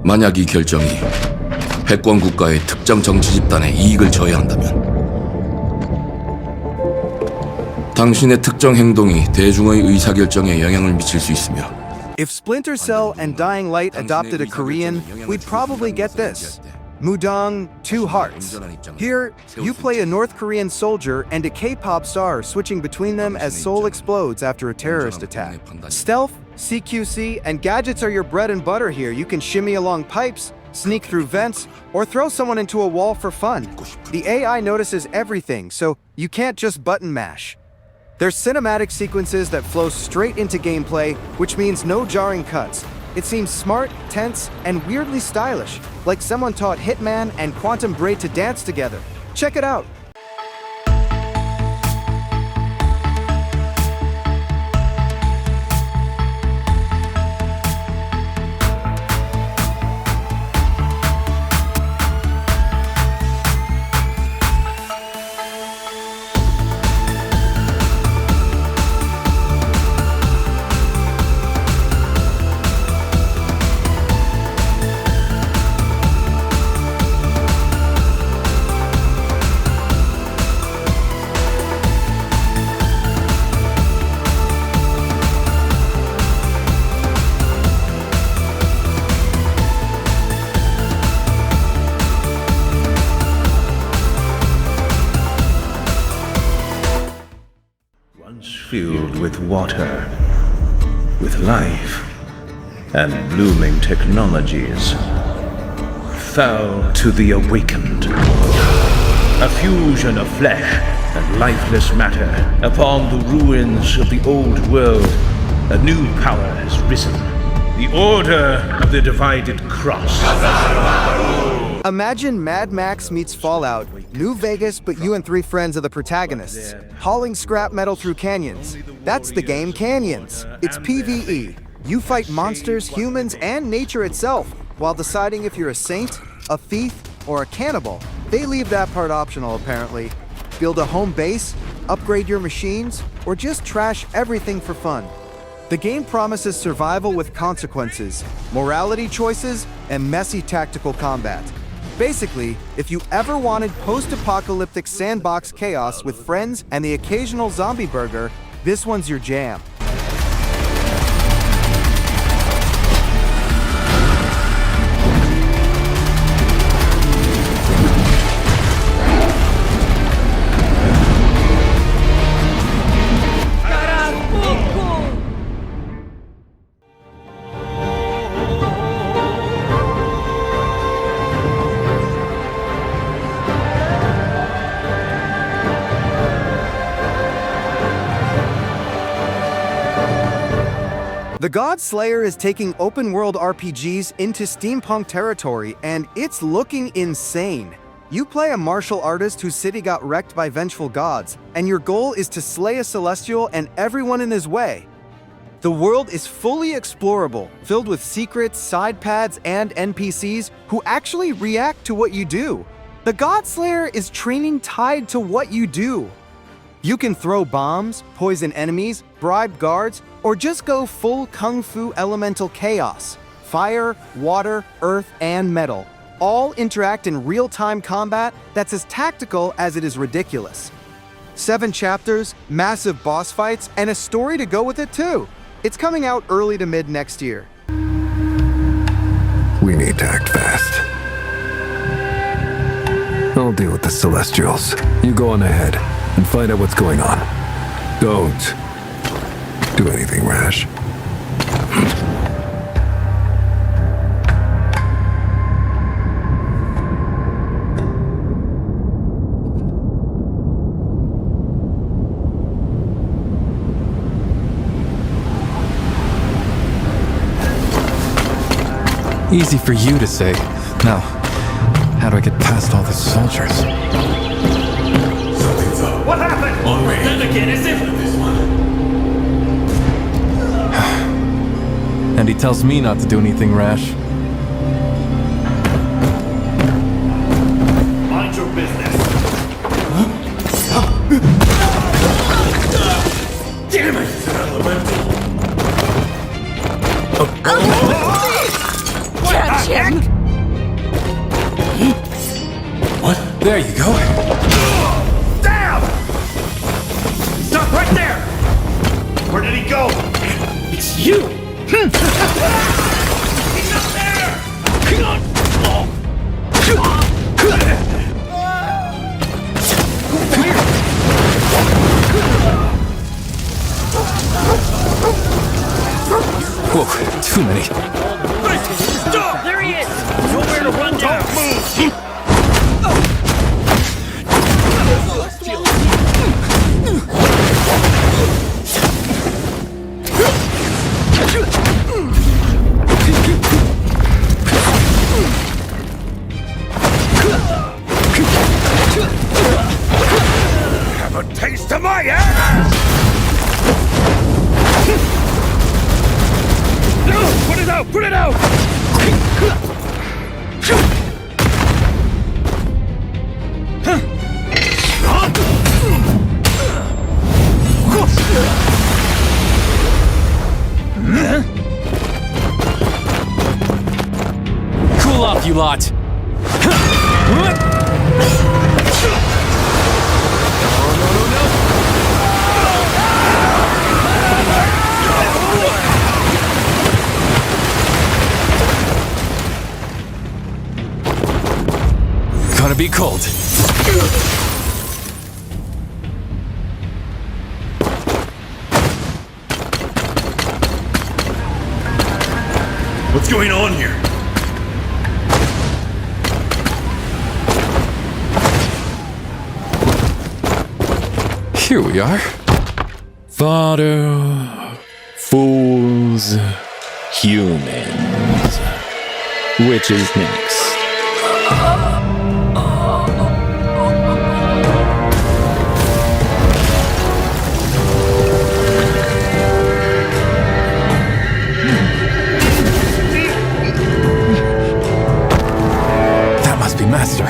만약 이 결정이 패권 국가의 특정 정치 집단에 이익을 저해한다면 당신의 특정 행동이 대중의 의사결정에 영향을 미칠 수 있으며 If Splinter Cell and Dying Light adopted a Korean, we'd probably get this. Mudang, Two Hearts. Here, you play a North Korean soldier and a K-pop star switching between them as Seoul explodes after a terrorist attack. Stealth, CQC, and gadgets are your bread and butter here. You can shimmy along pipes, sneak through vents, or throw someone into a wall for fun. The AI notices everything, so you can't just button mash. There's cinematic sequences that flow straight into gameplay, which means no jarring cuts. It seems smart, tense, and weirdly stylish, like someone taught Hitman and Quantum Braid to dance together. Check it out! Filled with water, with life, and blooming technologies, fell to the awakened. A fusion of flesh and lifeless matter upon the ruins of the old world. A new power has risen. The Order of the Divided Cross. Imagine Mad Max meets Fallout, New Vegas, but you and 3 friends are the protagonists, hauling scrap metal through canyons. That's the game Canyons. It's PvE. You fight monsters, humans, and nature itself, while deciding if you're a saint, a thief, or a cannibal. They leave that part optional, apparently. Build a home base, upgrade your machines, or just trash everything for fun. The game promises survival with consequences, morality choices, and messy tactical combat. Basically, if you ever wanted post-apocalyptic sandbox chaos with friends and the occasional zombie burger, this one's your jam. The God Slayer is taking open-world RPGs into steampunk territory, and it's looking insane. You play a martial artist whose city got wrecked by vengeful gods, and your goal is to slay a celestial and everyone in his way. The world is fully explorable, filled with secrets, side paths, and NPCs who actually react to what you do. The God Slayer is training tied to what you do. You can throw bombs, poison enemies, bribe guards, or just go full kung fu elemental chaos. Fire, water, earth, and metal all interact in real-time combat that's as tactical as it is ridiculous. 7 chapters, massive boss fights, and a story to go with it too. It's coming out early to mid next year. We need to act fast. I'll deal with the Celestials. You go on ahead and find out what's going on. Don't do anything rash. Easy for you to say. Now, how do I get past all the soldiers? What happened? Then again, is it? And he tells me not to do anything rash. Mind your business. Damn it! Elemental. heck? What? There you go. Damn! Stop right there! Where did he go? It's you! He's up there! Whoa, too many. Stop! There he is! Nowhere to run down! Don't move! Have a taste of my ass! No! Put it out! Put it out! Cool off, you lot. Gonna be cold. What's going on here? Here we are. Fodder, fools, humans. Which is next? That must be Master.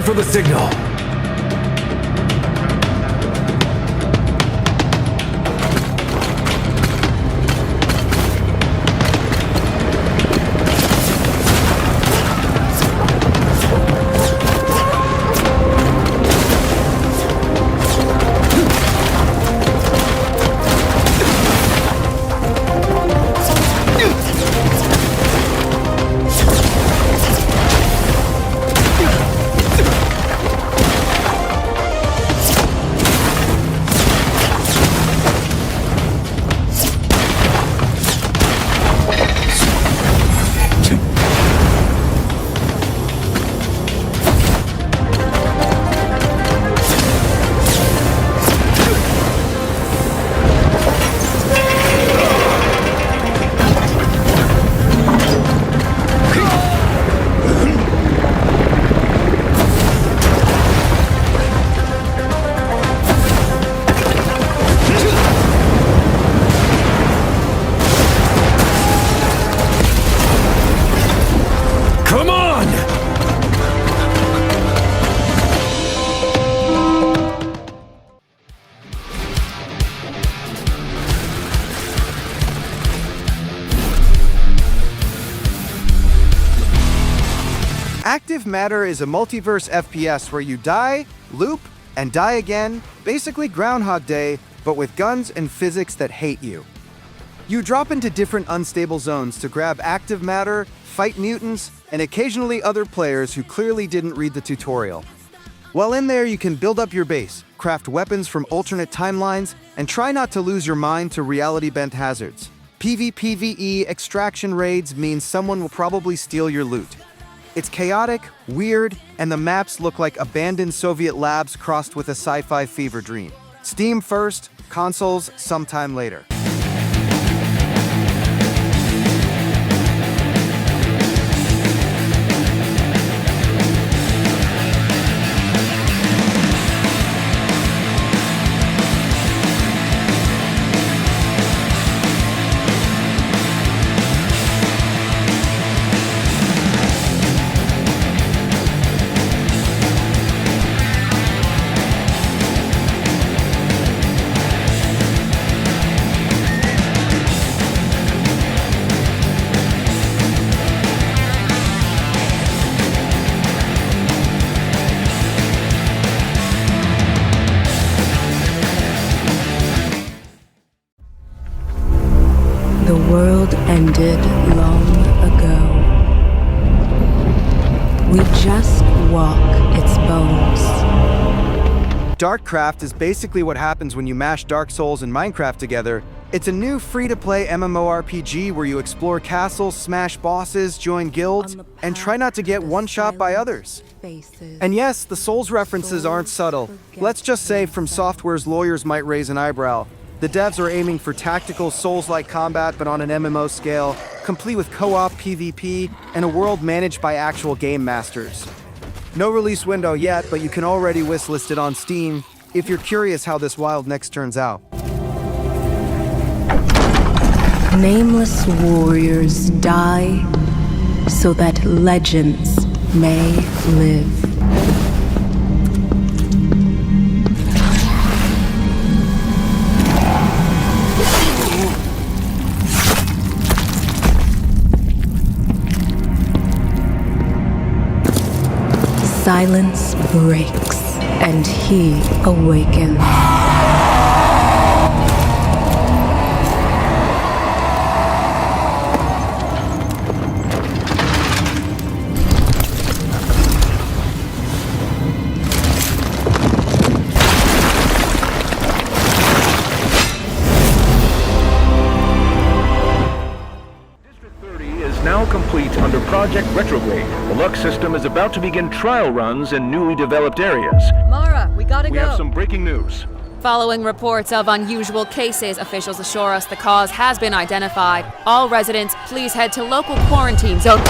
For the signal. Active Matter is a multiverse FPS where you die, loop, and die again, basically Groundhog Day, but with guns and physics that hate you. You drop into different unstable zones to grab active matter, fight mutants, and occasionally other players who clearly didn't read the tutorial. While in there, you can build up your base, craft weapons from alternate timelines, and try not to lose your mind to reality-bent hazards. PvPvE extraction raids means someone will probably steal your loot. It's chaotic, weird, and the maps look like abandoned Soviet labs crossed with a sci-fi fever dream. Steam first, consoles sometime later. The world ended long ago. We just walk its bones. Darkcraft is basically what happens when you mash Dark Souls and Minecraft together. It's a new free-to-play MMORPG where you explore castles, smash bosses, join guilds, and try not to get one-shot by others. And yes, the Souls references aren't subtle. Let's just say From Software's lawyers might raise an eyebrow. The devs are aiming for tactical Souls-like combat but on an MMO scale, complete with co-op PvP, and a world managed by actual game masters. No release window yet, but you can already wishlist it on Steam if you're curious how this wild next turns out. Nameless warriors die so that legends may live. Silence breaks, and he awakens. Now complete under Project Retrograde. The Lux system is about to begin trial runs in newly developed areas. Mara, we gotta We go. have some breaking news. Following reports of unusual cases, officials assure us the cause has been identified. All residents, please head to local quarantine zone.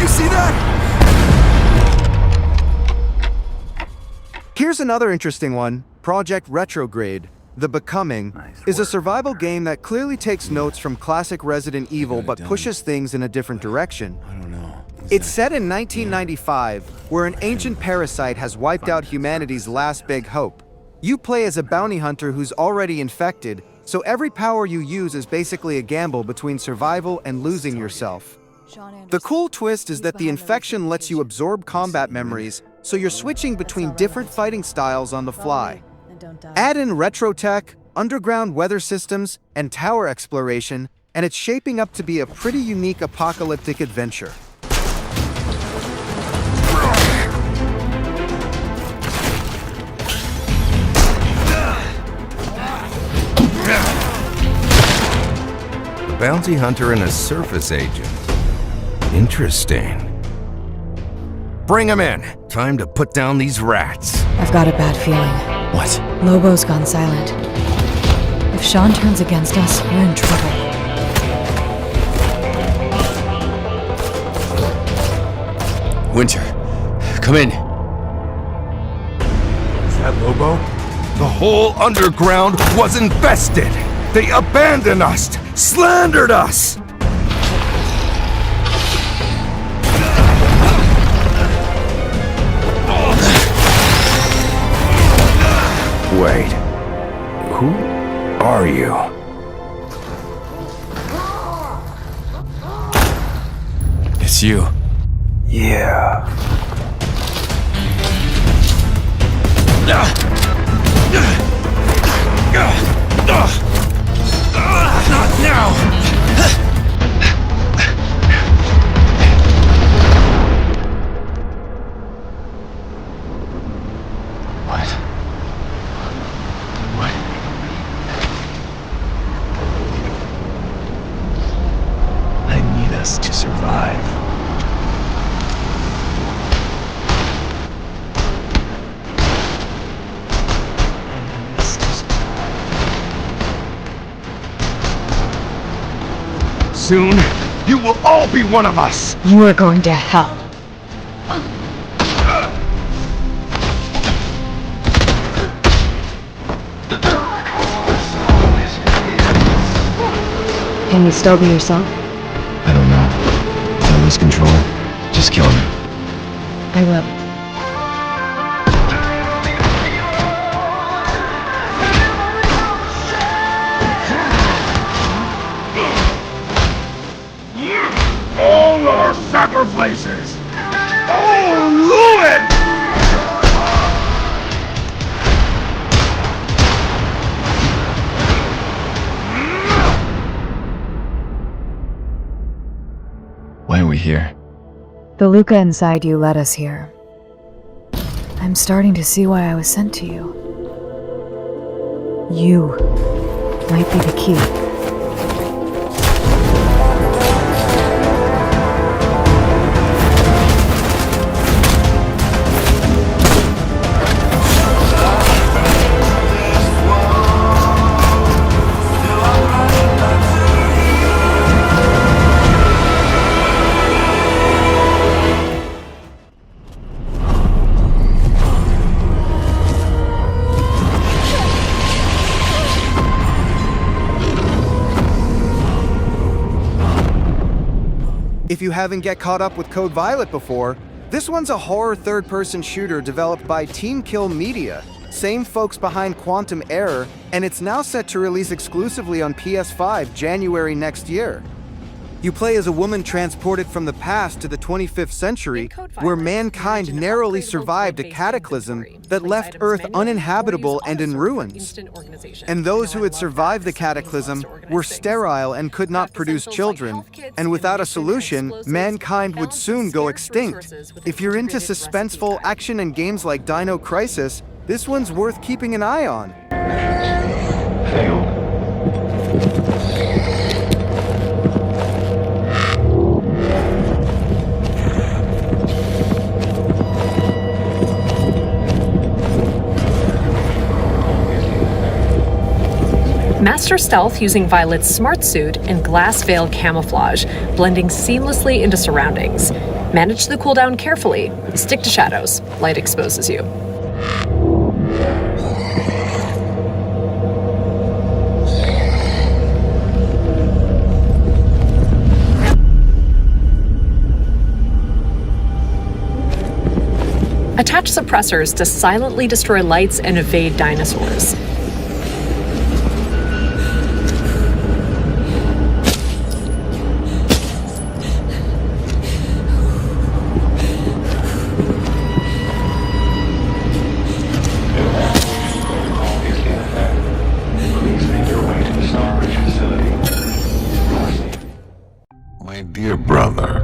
You see that? Here's another interesting one. Project Retrograde, The Becoming, is a survival game that clearly takes notes from classic Resident Evil but pushes things in a different direction. It's set in 1995, where an ancient parasite has wiped out humanity's last big hope. You play as a bounty hunter who's already infected, so every power you use is basically a gamble between survival and losing yourself. The cool twist is that the infection lets you absorb combat memories, so you're switching between different fighting styles on the fly. Add in retro tech, underground weather systems, and tower exploration, and it's shaping up to be a pretty unique apocalyptic adventure. A bounty hunter and a surface agent. Interesting. Bring him in. Time to put down these rats. I've got a bad feeling. What? Lobo's gone silent. If Sean turns against us, we're in trouble. Winter, come in. Is that Lobo? The whole underground was infested. They abandoned us, slandered us. are you? It's you. Yeah. Not now! To survive. Soon, you will all be one of us! You are going to hell. Can you still be yourself? I don't know. If I lose control, just kill me. I will. All our sacrifices! All ruined! Why are we here? The Luca inside you led us here. I'm starting to see why I was sent to you. You might be the key. If you haven't get caught up with Code Violet before, this one's a horror third-person shooter developed by Team Kill Media, same folks behind Quantum Error, and it's now set to release exclusively on PS5 January next year. You play as a woman transported from the past to the 25th century, where mankind narrowly survived a cataclysm that left Earth uninhabitable and in ruins. And those who had survived the cataclysm were sterile and could not produce children, and without a solution, mankind would soon go extinct. If you're into suspenseful action and games like Dino Crisis, this one's worth keeping an eye on. Failed. Master stealth using Violet's smart suit and glass veil camouflage, blending seamlessly into surroundings. Manage the cooldown carefully. Stick to shadows. Light exposes you. Attach suppressors to silently destroy lights and evade dinosaurs. Dear brother,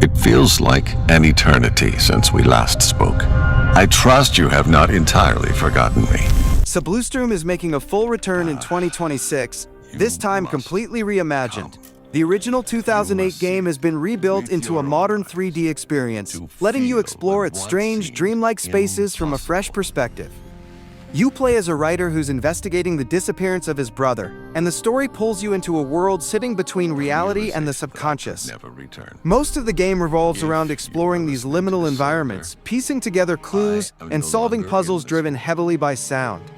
it feels like an eternity since we last spoke. I trust you have not entirely forgotten me. Sublustrum is making a full return in 2026, this time completely reimagined. The original 2008 game has been rebuilt into a modern 3D experience, letting you explore its strange, dreamlike spaces from a fresh perspective. You play as a writer who's investigating the disappearance of his brother, and the story pulls you into a world sitting between reality and the subconscious. Most of the game revolves around exploring these liminal environments, piecing together clues, and solving puzzles driven heavily by sound.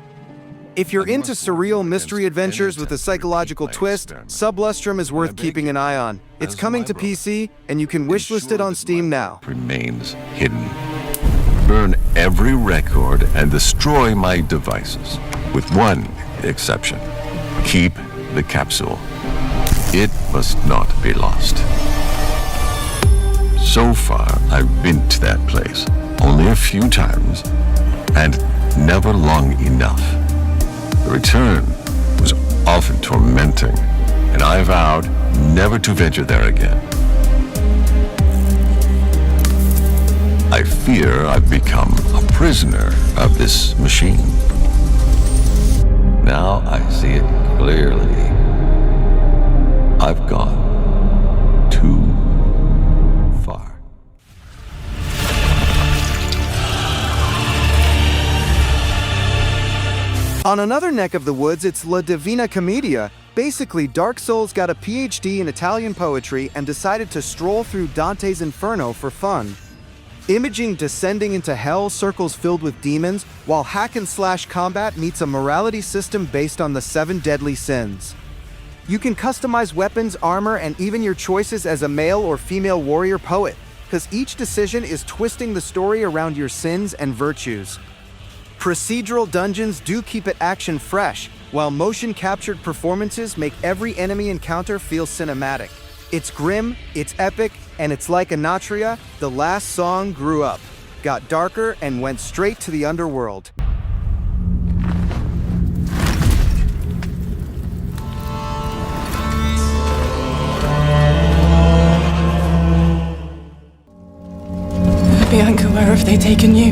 If you're into surreal mystery adventures with a psychological twist, Sublustrum is worth keeping an eye on. It's coming to PC, and you can wishlist it on Steam now. Remains hidden. Burn every record and destroy my devices, with one exception. Keep the capsule. It must not be lost. So far, I've been to that place only a few times, and never long enough. The return was often tormenting, and I vowed never to venture there again. I fear I've become a prisoner of this machine. Now I see it clearly. I've gone too far. On another neck of the woods, it's La Divina Commedia. Basically, Dark Souls got a PhD in Italian poetry and decided to stroll through Dante's Inferno for fun. Imaging descending into hell, circles filled with demons, while hack-and-slash combat meets a morality system based on the 7 deadly sins. You can customize weapons, armor, and even your choices as a male or female warrior poet, because each decision is twisting the story around your sins and virtues. Procedural dungeons do keep it action fresh, while motion-captured performances make every enemy encounter feel cinematic. It's grim, it's epic, and it's like Anatria, the last song grew up, got darker, and went straight to the underworld. Bianca, where have they taken you?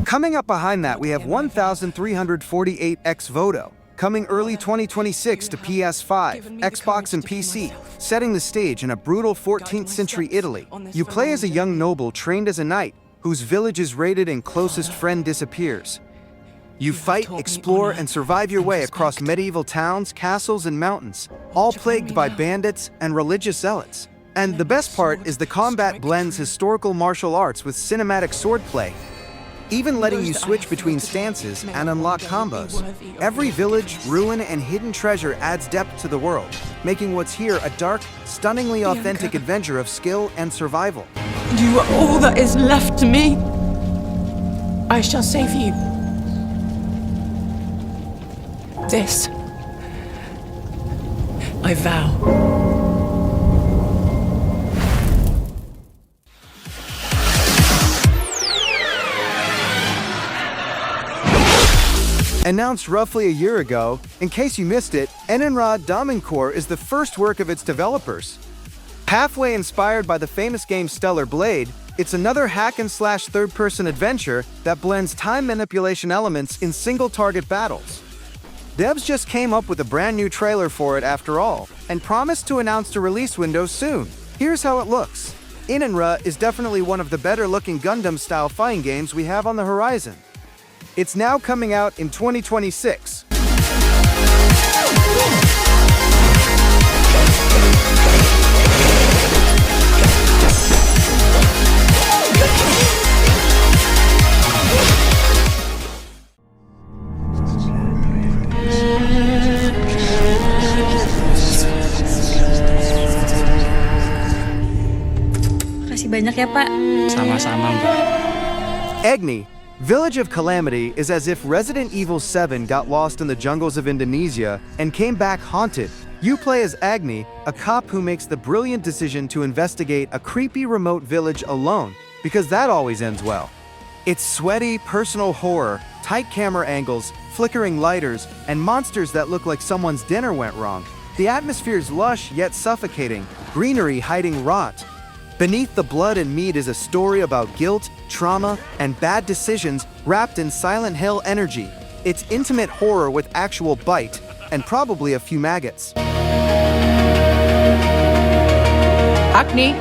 Coming up behind that, we have 1,348 Ex Voto, coming early 2026 to PS5, Xbox, and PC, setting the stage in a brutal 14th century Italy. You play as a young noble trained as a knight, whose village is raided and closest friend disappears. You fight, explore, and survive your way across medieval towns, castles, and mountains, all plagued by bandits and religious zealots. And the best part is the combat blends historical martial arts with cinematic swordplay, even letting you switch between stances and unlock combos. Every village, ruin, and hidden treasure adds depth to the world, making what's here a dark, stunningly authentic adventure of skill and survival. You are all that is left to me. I shall save you. This, I vow. Announced roughly a year ago, in case you missed it, ENENRA Damoncore is the first work of its developers. Halfway inspired by the famous game Stellar Blade, it's another hack-and-slash third-person adventure that blends time manipulation elements in single-target battles. Devs just came up with a brand new trailer for it after all, and promised to announce the release window soon. Here's how it looks. ENENRA is definitely one of the better-looking Gundam-style fighting games we have on the horizon. It's now coming out in 2026. Makasih banyak ya, Pak. Sama-sama, Mbak. Agni, Village of Calamity, is as if Resident Evil 7 got lost in the jungles of Indonesia and came back haunted. You play as Agni, a cop who makes the brilliant decision to investigate a creepy remote village alone, because that always ends well. It's sweaty, personal horror, tight camera angles, flickering lighters, and monsters that look like someone's dinner went wrong. The atmosphere is lush yet suffocating, greenery hiding rot. Beneath the blood and meat is a story about guilt, trauma, and bad decisions wrapped in Silent Hill energy. It's intimate horror with actual bite, and probably a few maggots. Agni,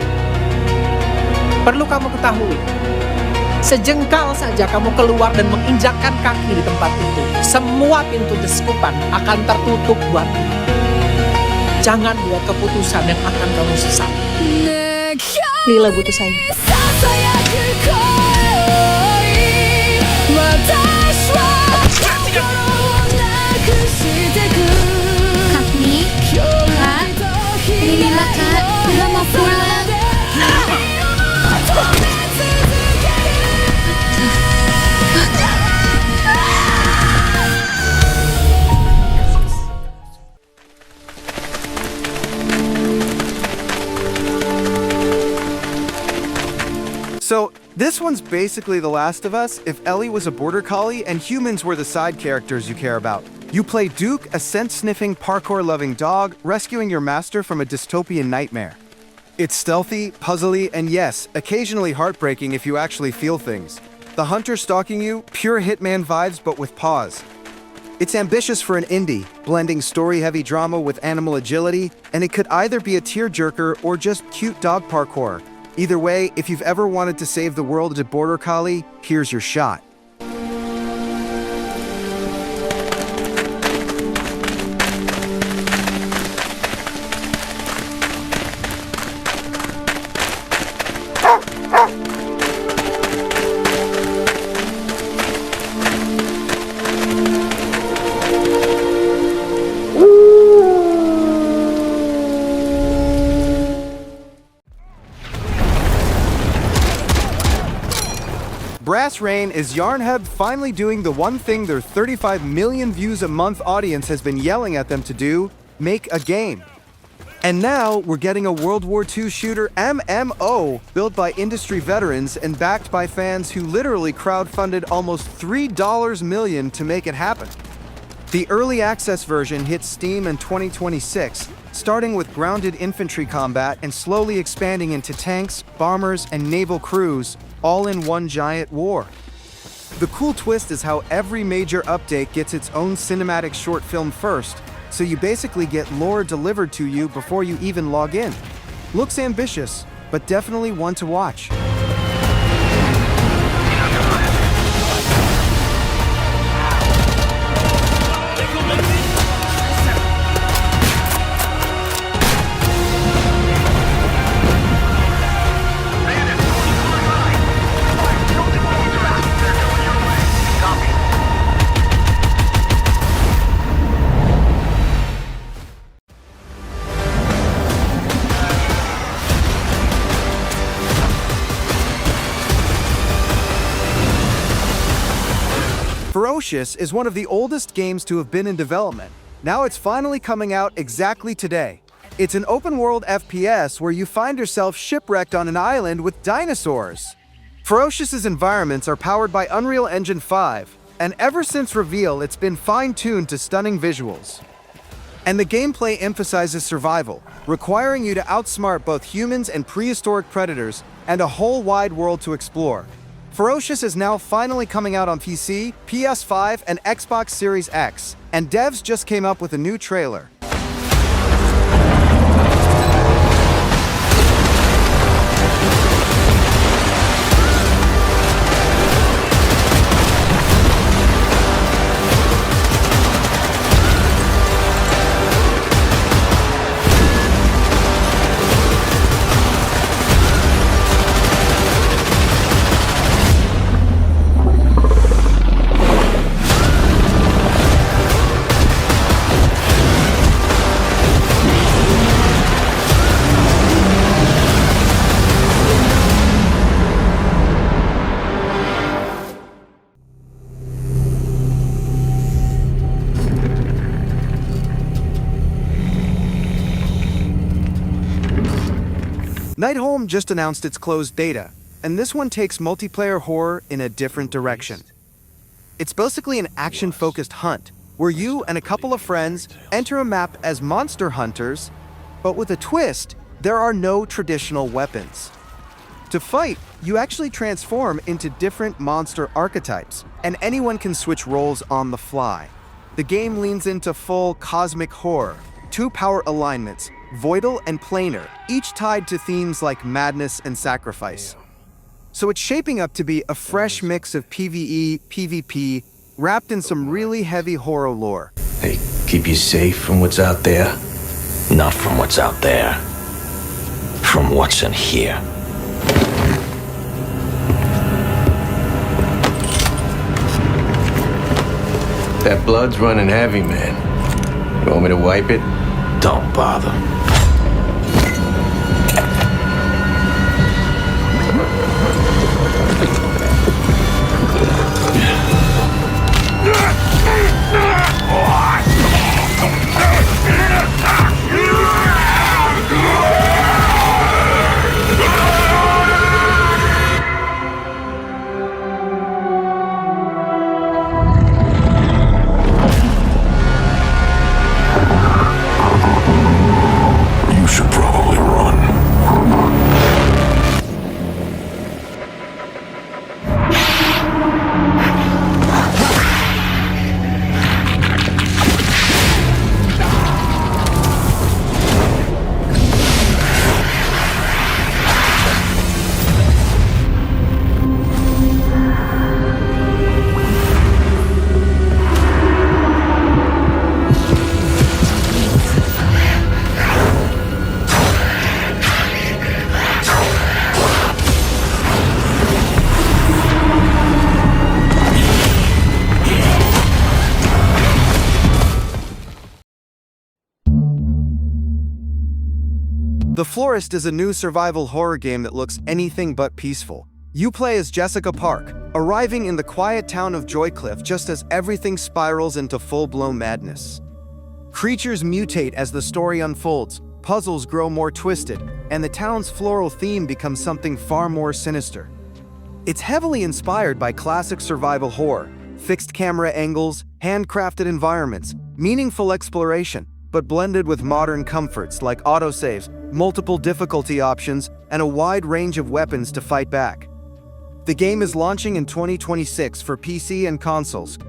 perlu kamu ketahui, sejengkal saja kamu keluar dan menginjakkan kaki di tempat itu, semua pintu deskupan akan tertutup buatmu. Jangan buat keputusan yang akan kamu sesali. Lila butuh saya. Agni, Kak, ini Lila, Kak. Lila mau pulang. So, this one's basically The Last of Us if Ellie was a border collie and humans were the side characters you care about. You play Duke, a scent-sniffing, parkour-loving dog, rescuing your master from a dystopian nightmare. It's stealthy, puzzly, and yes, occasionally heartbreaking if you actually feel things. The hunter stalking you, pure Hitman vibes but with paws. It's ambitious for an indie, blending story-heavy drama with animal agility, and it could either be a tearjerker or just cute dog parkour. Either way, if you've ever wanted to save the world as a border collie, here's your shot. Brass Rain is Yarnhub finally doing the one thing their 35 million views a month audience has been yelling at them to do: make a game. And now we're getting a World War II shooter MMO built by industry veterans and backed by fans who literally crowdfunded almost $3 million to make it happen. The early access version hits Steam in 2026, starting with grounded infantry combat and slowly expanding into tanks, bombers, and naval crews, all in one giant war. The cool twist is how every major update gets its own cinematic short film first, so you basically get lore delivered to you before you even log in. Looks ambitious, but definitely one to watch. Ferocious is one of the oldest games to have been in development. Now it's finally coming out exactly today. It's an open-world FPS where you find yourself shipwrecked on an island with dinosaurs. Ferocious's environments are powered by Unreal Engine 5, and ever since reveal it's been fine-tuned to stunning visuals. And the gameplay emphasizes survival, requiring you to outsmart both humans and prehistoric predators, and a whole wide world to explore. Ferocious is now finally coming out on PC, PS5, and Xbox Series X, and devs just came up with a new trailer. Nightholme just announced its closed beta, and this one takes multiplayer horror in a different direction. It's basically an action-focused hunt, where you and a couple of friends enter a map as monster hunters, but with a twist, there are no traditional weapons. To fight, you actually transform into different monster archetypes, and anyone can switch roles on the fly. The game leans into full cosmic horror, 2 power alignments, Voidal and Planar, each tied to themes like madness and sacrifice. So it's shaping up to be a fresh mix of PvE, PvP, wrapped in some really heavy horror lore. They keep you safe from what's out there? Not from what's out there. From what's in here. That blood's running heavy, man. You want me to wipe it? Don't bother. The Florist is a new survival horror game that looks anything but peaceful. You play as Jessica Park, arriving in the quiet town of Joycliff just as everything spirals into full-blown madness. Creatures mutate as the story unfolds, puzzles grow more twisted, and the town's floral theme becomes something far more sinister. It's heavily inspired by classic survival horror, fixed camera angles, handcrafted environments, meaningful exploration, but blended with modern comforts like autosaves, multiple difficulty options, and a wide range of weapons to fight back. The game is launching in 2026 for PC and consoles.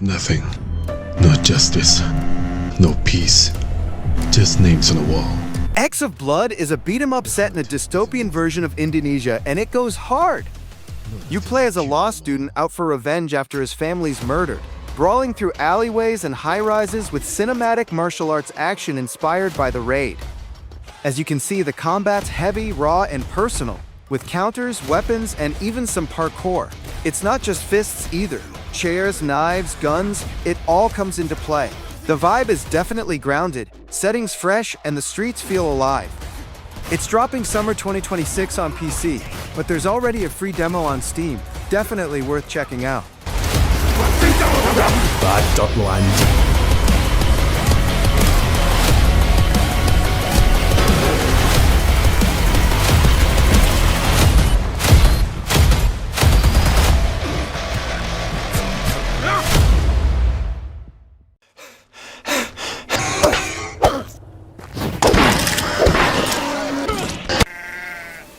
Nothing. No justice. No peace. Just names on a wall. Ex of Blood is a beat-em-up set in a dystopian version of Indonesia, and it goes hard. You play as a law student out for revenge after his family's murdered, brawling through alleyways and high-rises with cinematic martial arts action inspired by the raid. As you can see, the combat's heavy, raw, and personal, with counters, weapons, and even some parkour. It's not just fists either. Chairs, knives, guns, it all comes into play. The vibe is definitely grounded, settings fresh, and the streets feel alive. It's dropping summer 2026 on PC, but there's already a free demo on Steam. Definitely worth checking out.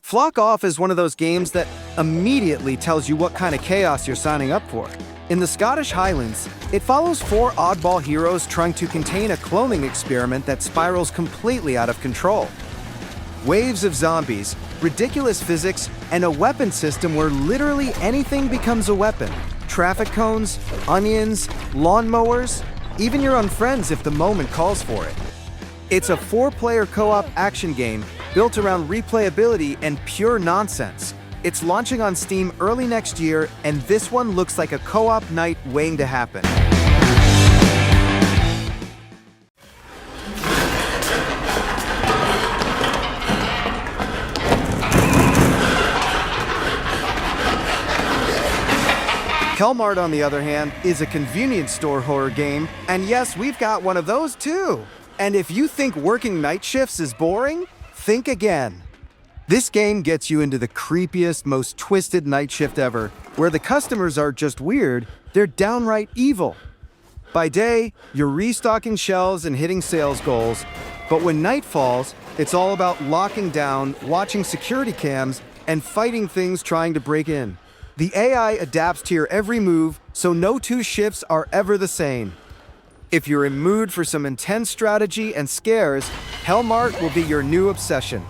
Flock Off is one of those games that immediately tells you what kind of chaos you're signing up for. In the Scottish Highlands, it follows 4 oddball heroes trying to contain a cloning experiment that spirals completely out of control. Waves of zombies, ridiculous physics, and a weapon system where literally anything becomes a weapon. Traffic cones, onions, lawnmowers, even your own friends if the moment calls for it. It's a 4-player co-op action game built around replayability and pure nonsense. It's launching on Steam early next year, and this one looks like a co-op night waiting to happen. Hellmart, on the other hand, is a convenience store horror game, and yes, we've got one of those too. And if you think working night shifts is boring, think again. This game gets you into the creepiest, most twisted night shift ever, where the customers are just weird, they're downright evil. By day, you're restocking shelves and hitting sales goals, but when night falls, it's all about locking down, watching security cams, and fighting things trying to break in. The AI adapts to your every move, so no 2 shifts are ever the same. If you're in mood for some intense strategy and scares, Hellmart will be your new obsession.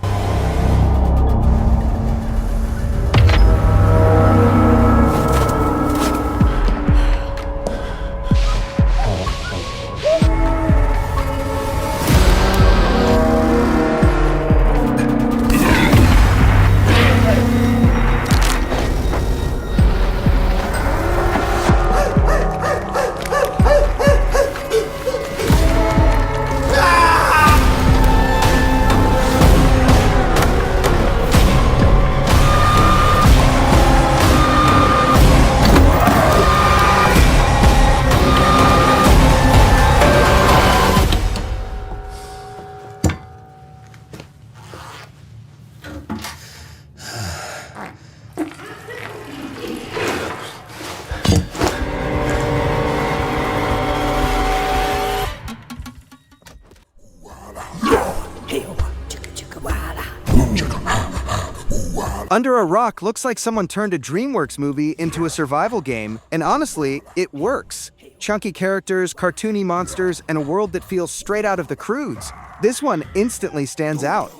Under a Rock looks like someone turned a DreamWorks movie into a survival game, and honestly, it works. Chunky characters, cartoony monsters, and a world that feels straight out of the Croods. This one instantly stands out.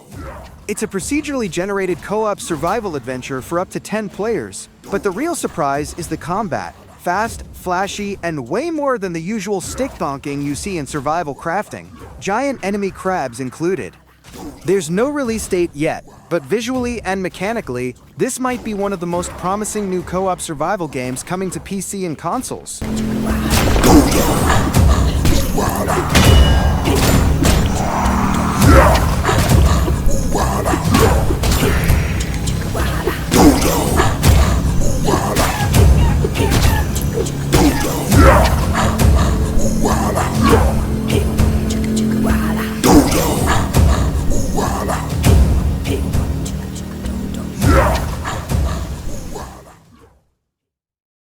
It's a procedurally generated co-op survival adventure for up to 10 players, but the real surprise is the combat. Fast, flashy, and way more than the usual stick bonking you see in survival crafting. Giant enemy crabs included. There's no release date yet, but visually and mechanically, this might be one of the most promising new co-op survival games coming to PC and consoles.